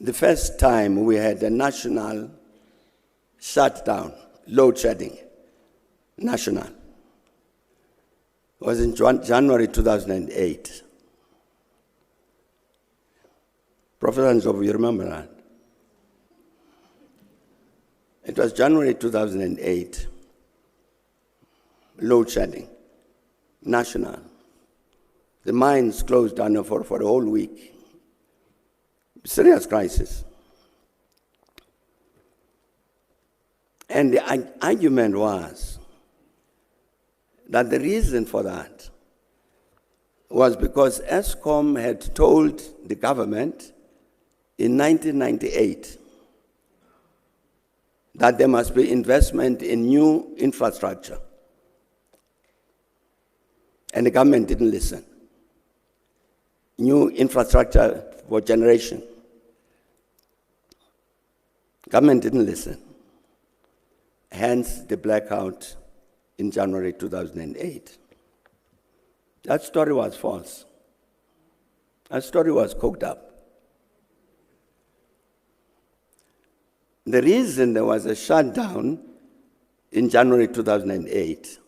the first time we had a national shutdown, load shedding, national, was in January 2008. Professor Njovu, you remember that? It was January 2008, load shedding, national. The mines closed down for a whole week. Serious crisis. And the argument was that the reason for that was because Eskom had told the government in 1998 that there must be investment in new infrastructure. And the government didn't listen. New infrastructure for generation. Government didn't listen. Hence the blackout in January 2008. That story was false. That story was cooked up. The reason there was a shutdown in January 2008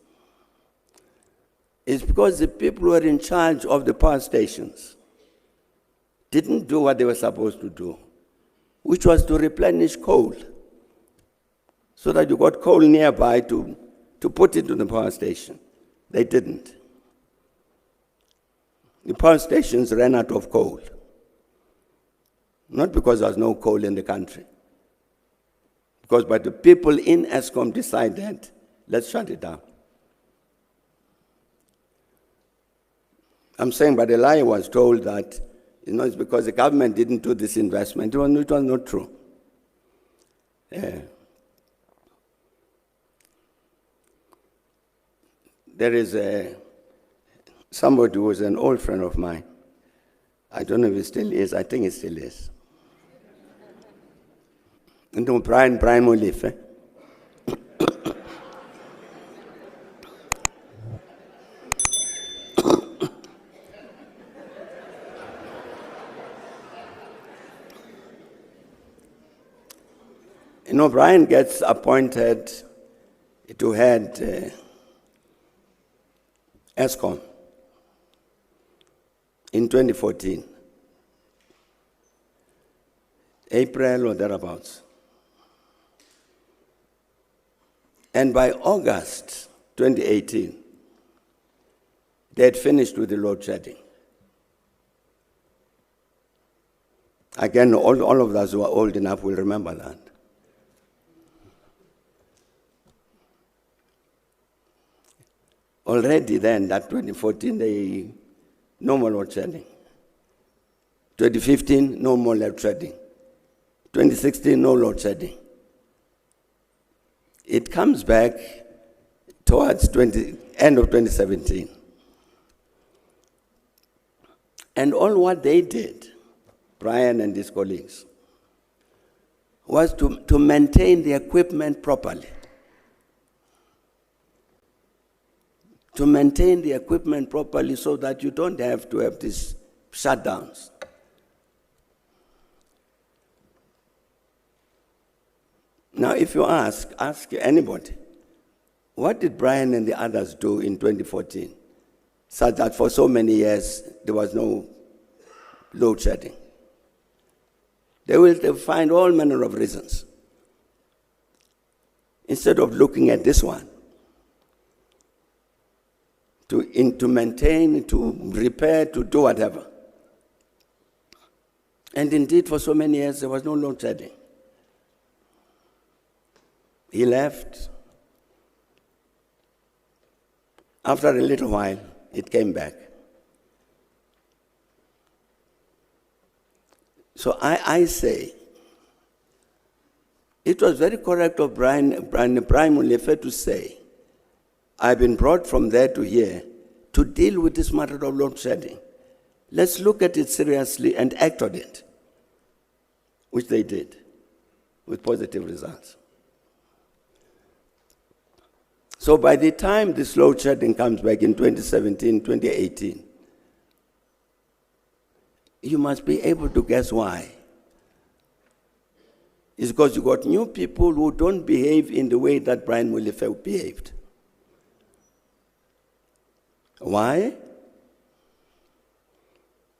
is because the people who were in charge of the power stations didn't do what they were supposed to do, which was to replenish coal, so that you got coal nearby to put into the power station. They didn't. The power stations ran out of coal, not because there was no coal in the country, but the people in Eskom decided, let's shut it down. I'm saying, but the lie was told that, it's because the government didn't do this investment. It was not true. There is somebody who was an old friend of mine. I don't know if he still is. I think he still is. Brian Molefe. Brian gets appointed to head Eskom in 2014, April or thereabouts. And by August 2018, they had finished with the load shedding. Again, all of us who are old enough will remember that. Already then, that 2014, no more load shedding. 2015, no more load shedding. 2016, no load shedding. It comes back towards end of 2017. And all what they did, Brian and his colleagues, was to maintain the equipment properly. To maintain the equipment properly so that you don't have to have these shutdowns. Now, if you ask anybody, what did Brian and the others do in 2014, such that for so many years there was no load shedding? They will find all manner of reasons. Instead of looking at this one, to maintain, to repair, to do whatever. And indeed, for so many years, there was no load shedding. He left. After a little while, it came back. So I say, it was very correct of Brian Molefe to say, I've been brought from there to here to deal with this matter of load shedding. Let's look at it seriously and act on it, which they did with positive results. So by the time this load shedding comes back in 2017, 2018, you must be able to guess why. is because you got new people who don't behave in the way that Brian Molefe behaved. Why?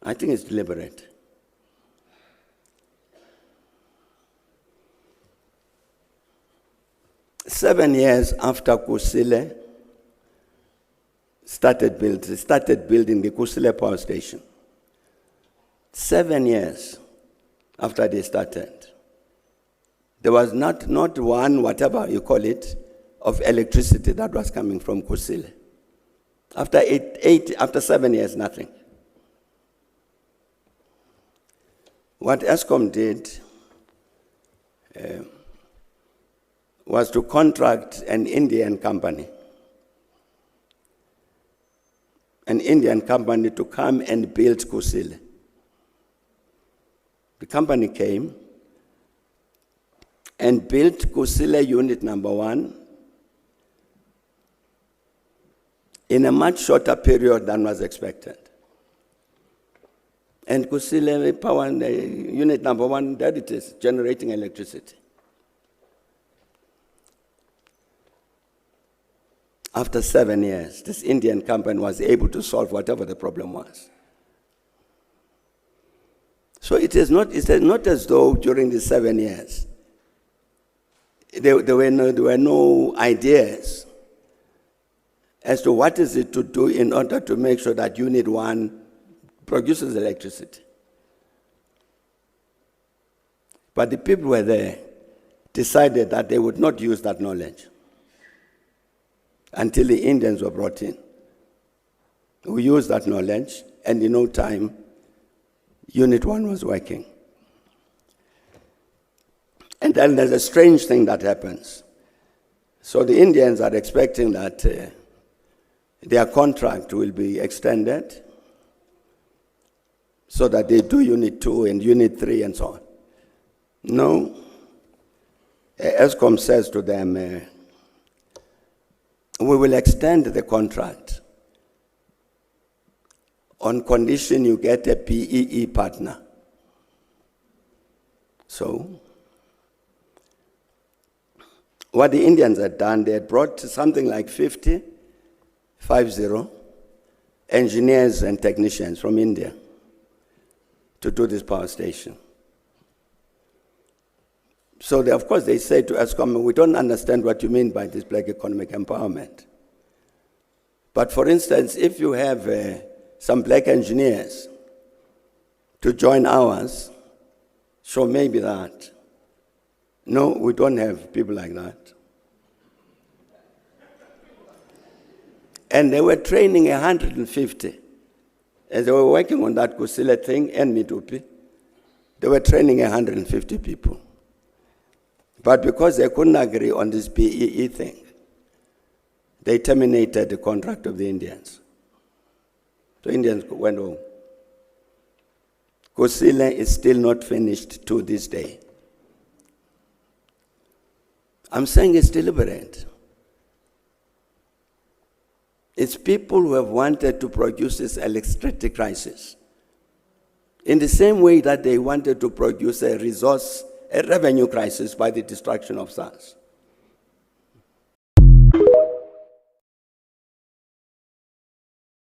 I think it's deliberate. Seven years after Kusile started building the Kusile power station, 7 years after they started, there was not one, whatever you call it, of electricity that was coming from Kusile. After 7 years, nothing. What Eskom did was to contract an Indian company to come and build Kusile. The company came and built Kusile Unit Number 1 in a much shorter period than was expected. And Kusile Power Unit Number 1, there it is, generating electricity. After 7 years, this Indian company was able to solve whatever the problem was. So it is not as though during the 7 years there were no ideas as to what is it to do in order to make sure that Unit 1 produces electricity. But the people who were there decided that they would not use that knowledge until the Indians were brought in. We used that knowledge, and in no time, Unit 1 was working. And then there's a strange thing that happens. So the Indians are expecting that their contract will be extended so that they do Unit 2 and Unit 3 and so on. No. Eskom says to them, we will extend the contract on condition you get a PEE partner. So, what the Indians had done, they had brought something like 50 engineers and technicians from India to do this power station. So, of course, they say to Eskom, we don't understand what you mean by this black economic empowerment. But for instance, if you have some black engineers to join ours, so maybe that. No, we don't have people like that. And they were training 150. As they were working on that Kusile thing and Medupi, they were training 150 people. But because they couldn't agree on this PEE thing, they terminated the contract of the Indians. So Indians went home. Kusile is still not finished to this day. I'm saying it's deliberate. It's people who have wanted to produce this electricity crisis in the same way that they wanted to produce a revenue crisis by the destruction of SARS.